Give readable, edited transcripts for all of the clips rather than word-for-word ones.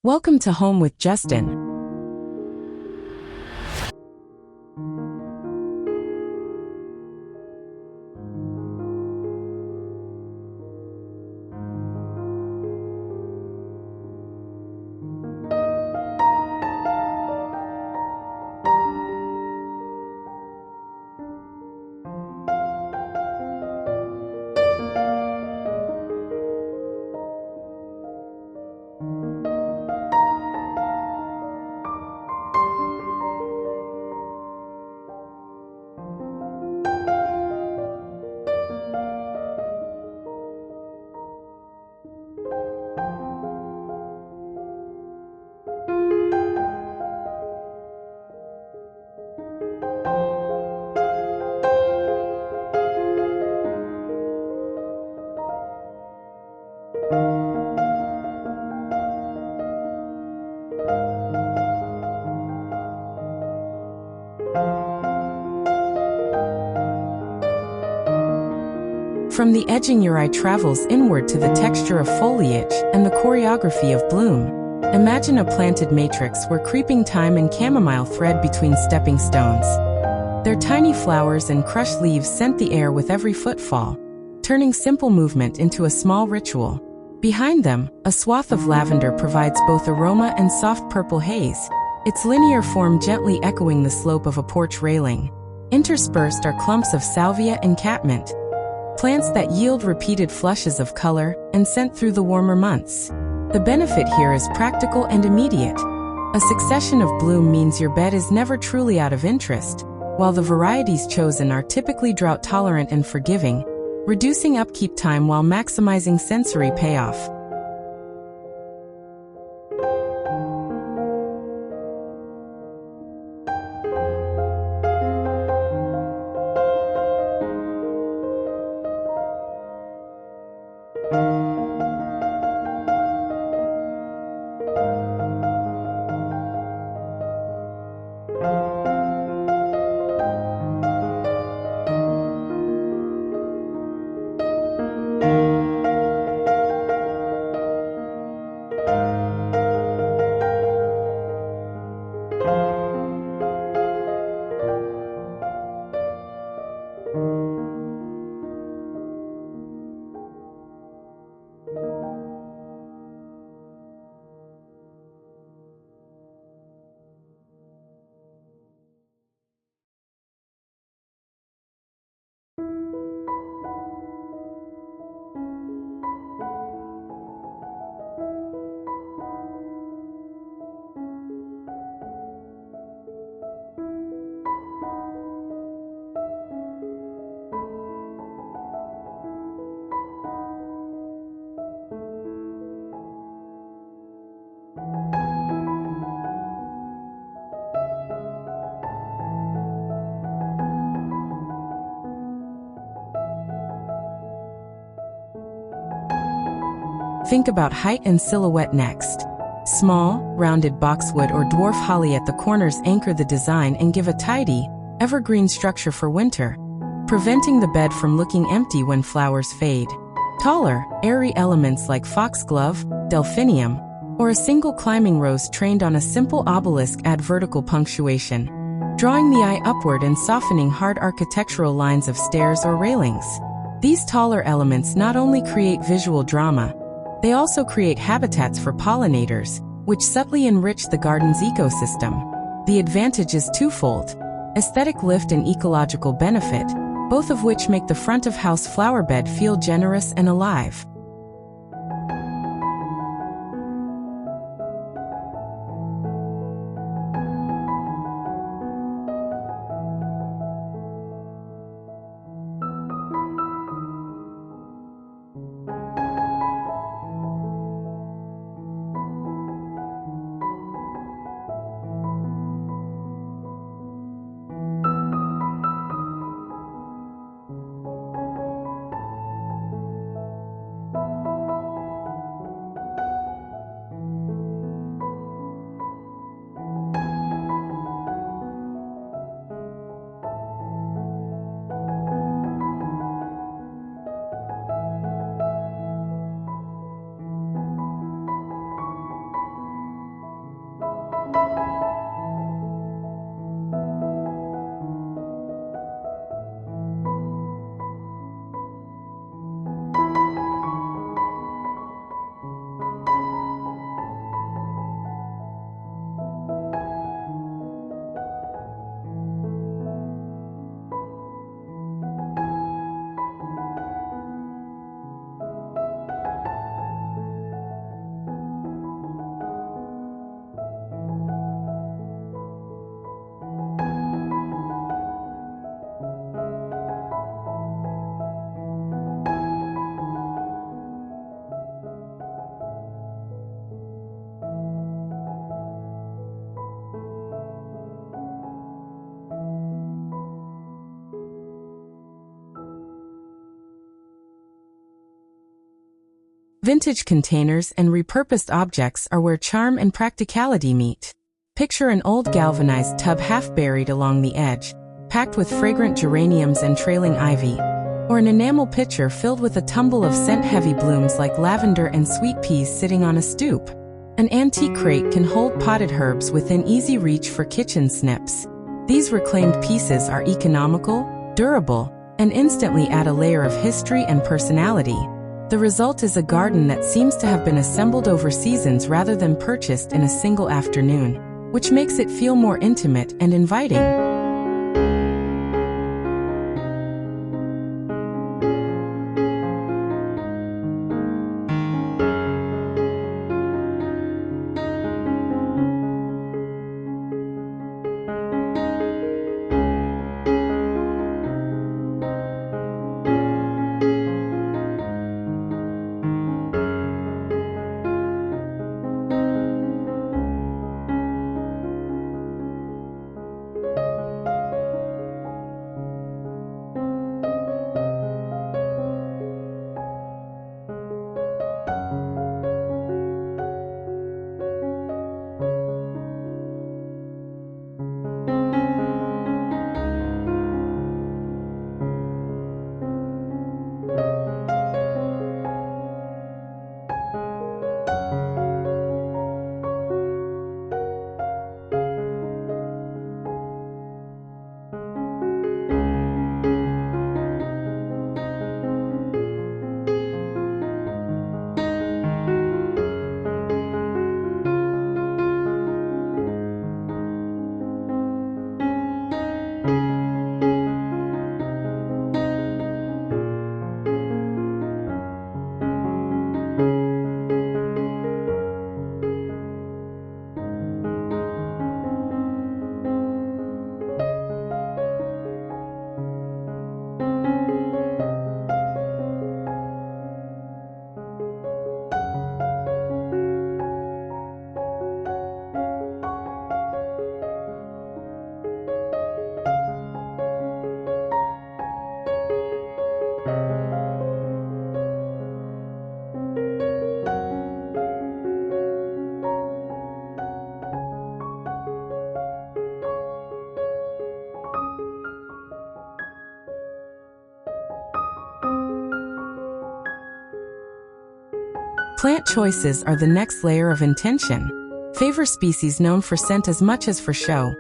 Welcome to Home with Justin. From the edging your eye travels inward to the texture of foliage and the choreography of bloom. Imagine a planted matrix where creeping thyme and chamomile thread between stepping stones. Their tiny flowers and crushed leaves scent the air with every footfall, turning simple movement into a small ritual. Behind them, a swath of lavender provides both aroma and soft purple haze, its linear form gently echoing the slope of a porch railing. Interspersed are clumps of salvia and catmint, plants that yield repeated flushes of color and scent through the warmer months. The benefit here is practical and immediate. A succession of bloom means your bed is never truly out of interest, while the varieties chosen are typically drought-tolerant and forgiving, reducing upkeep time while maximizing sensory payoff. Think about height and silhouette next. Small, rounded boxwood or dwarf holly at the corners anchor the design and give a tidy, evergreen structure for winter, preventing the bed from looking empty when flowers fade. Taller, airy elements like foxglove, delphinium, or a single climbing rose trained on a simple obelisk add vertical punctuation, drawing the eye upward and softening hard architectural lines of stairs or railings. These taller elements not only create visual drama, they also create habitats for pollinators, which subtly enrich the garden's ecosystem. The advantage is twofold: aesthetic lift and ecological benefit, both of which make the front-of-house flower bed feel generous and alive. Vintage containers and repurposed objects are where charm and practicality meet. Picture an old galvanized tub half buried along the edge, packed with fragrant geraniums and trailing ivy, or an enamel pitcher filled with a tumble of scent-heavy blooms like lavender and sweet peas sitting on a stoop. An antique crate can hold potted herbs within easy reach for kitchen snips. These reclaimed pieces are economical, durable, and instantly add a layer of history and personality. The result is a garden that seems to have been assembled over seasons rather than purchased in a single afternoon, which makes it feel more intimate and inviting. Plant choices are the next layer of intention. Favor species known for scent as much as for show.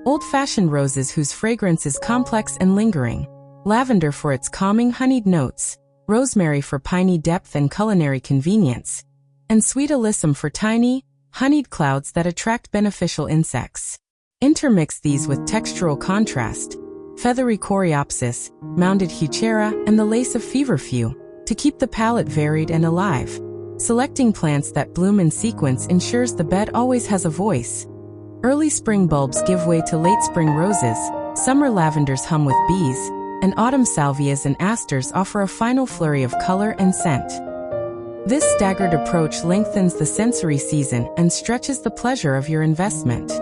Old-fashioned roses whose fragrance is complex and lingering. Lavender for its calming honeyed notes. Rosemary for piney depth and culinary convenience. And sweet alyssum for tiny, honeyed clouds that attract beneficial insects. Intermix these with textural contrast. Feathery coreopsis, mounded heuchera, and the lace of feverfew, to keep the palette varied and alive. Selecting plants that bloom in sequence ensures the bed always has a voice. Early spring bulbs give way to late spring roses, summer lavenders hum with bees, and autumn salvias and asters offer a final flurry of color and scent. This staggered approach lengthens the sensory season and stretches the pleasure of your investment.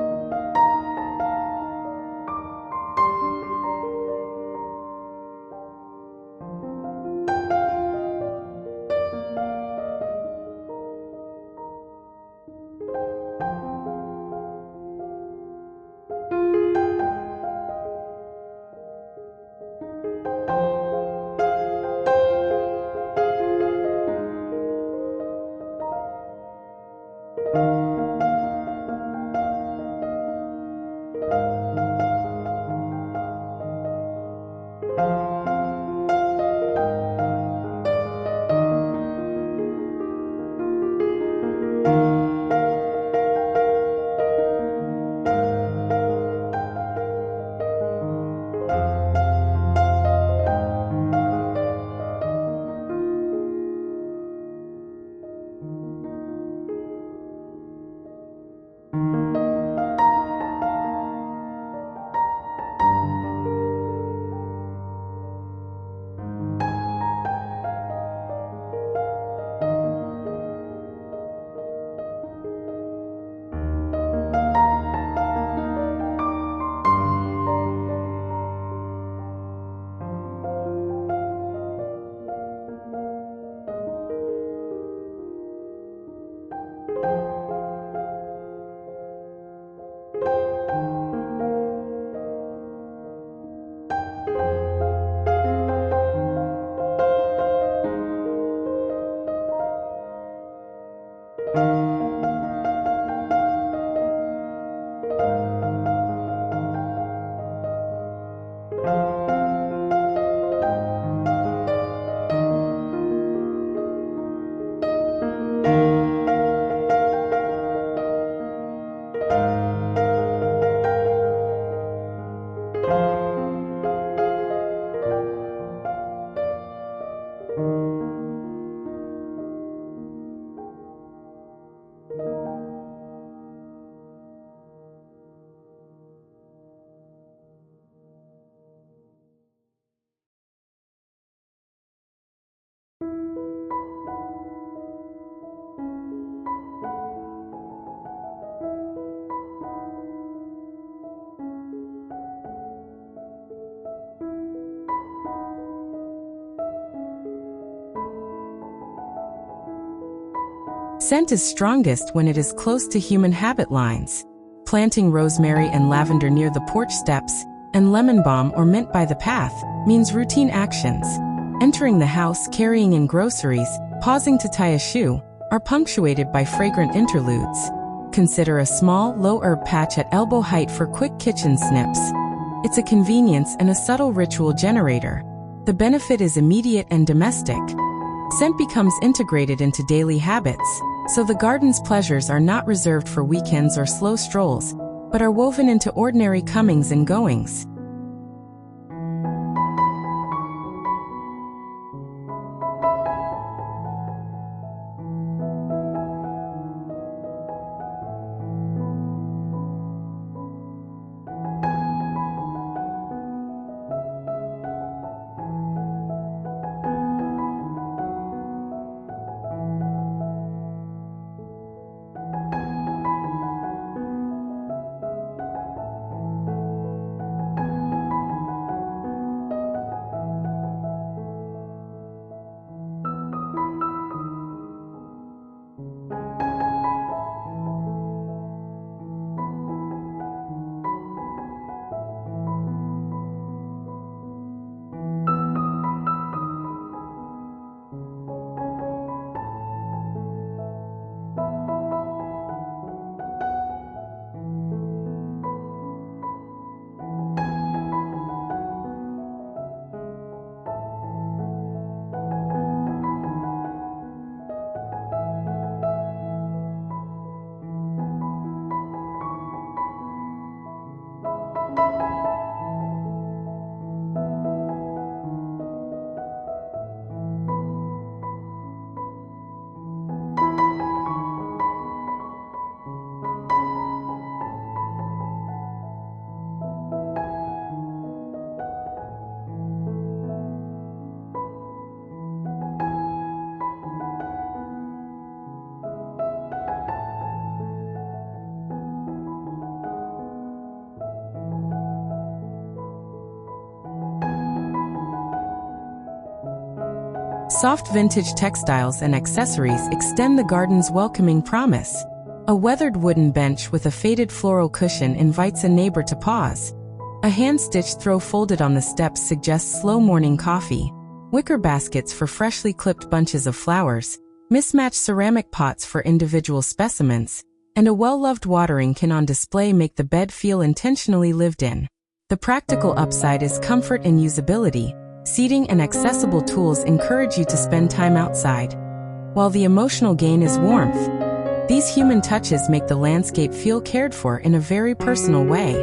Scent is strongest when it is close to human habit lines. Planting rosemary and lavender near the porch steps, and lemon balm or mint by the path, means routine actions. Entering the house carrying in groceries, pausing to tie a shoe, are punctuated by fragrant interludes. Consider a small, low-herb patch at elbow height for quick kitchen snips. It's a convenience and a subtle ritual generator. The benefit is immediate and domestic. Scent becomes integrated into daily habits, so the garden's pleasures are not reserved for weekends or slow strolls, but are woven into ordinary comings and goings. Soft vintage textiles and accessories extend the garden's welcoming promise. A weathered wooden bench with a faded floral cushion invites a neighbor to pause. A hand-stitched throw folded on the steps suggests slow morning coffee. Wicker baskets for freshly clipped bunches of flowers, mismatched ceramic pots for individual specimens, and a well-loved watering can on display make the bed feel intentionally lived in. The practical upside is comfort and usability. Seating and accessible tools encourage you to spend time outside, while the emotional gain is warmth. These human touches make the landscape feel cared for in a very personal way.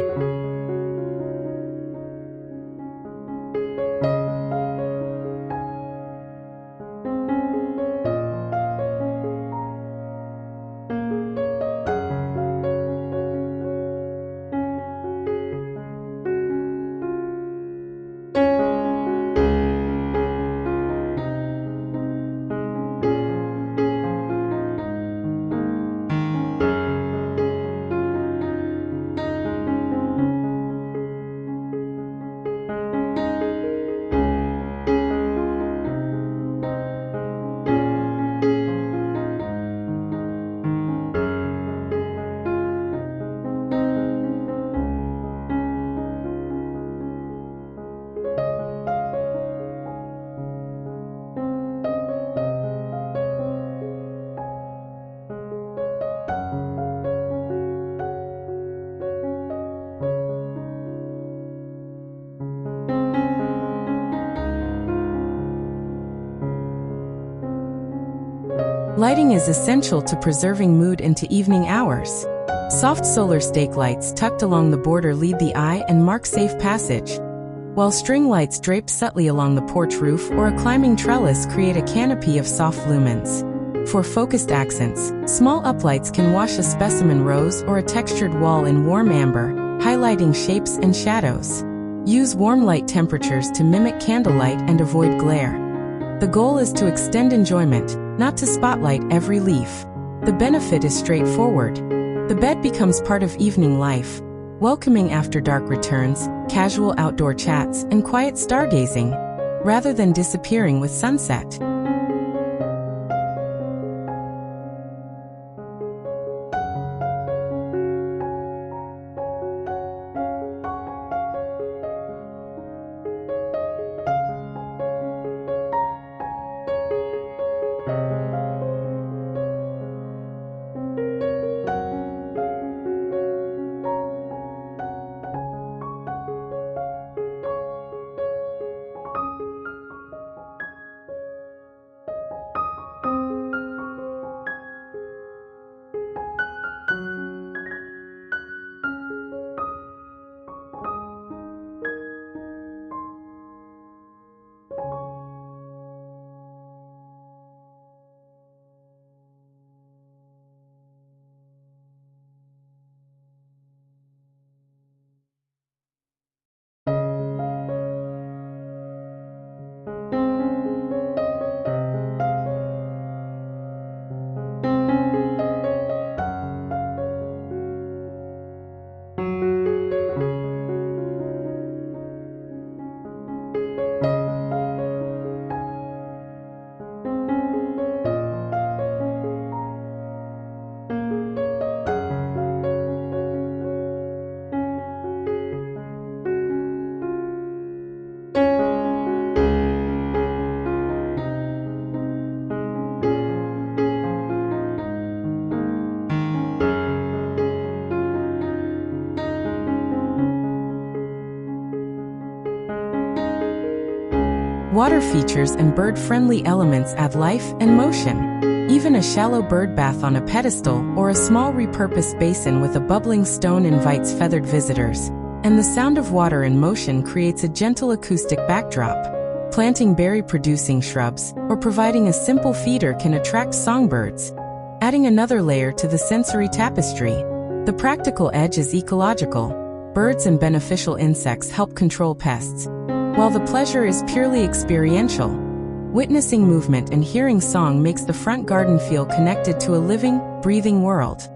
Lighting is essential to preserving mood into evening hours. Soft solar stake lights tucked along the border lead the eye and mark safe passage, while string lights draped subtly along the porch roof or a climbing trellis create a canopy of soft lumens. For focused accents, small uplights can wash a specimen rose or a textured wall in warm amber, highlighting shapes and shadows. Use warm light temperatures to mimic candlelight and avoid glare. The goal is to extend enjoyment, not to spotlight every leaf. The benefit is straightforward. The bed becomes part of evening life, welcoming after-dark returns, casual outdoor chats, and quiet stargazing, rather than disappearing with sunset. Water features and bird-friendly elements add life and motion. Even a shallow bird bath on a pedestal or a small repurposed basin with a bubbling stone invites feathered visitors. And the sound of water in motion creates a gentle acoustic backdrop. Planting berry-producing shrubs or providing a simple feeder can attract songbirds, adding another layer to the sensory tapestry. The practical edge is ecological. Birds and beneficial insects help control pests, while the pleasure is purely experiential. Witnessing movement and hearing song makes the front garden feel connected to a living, breathing world.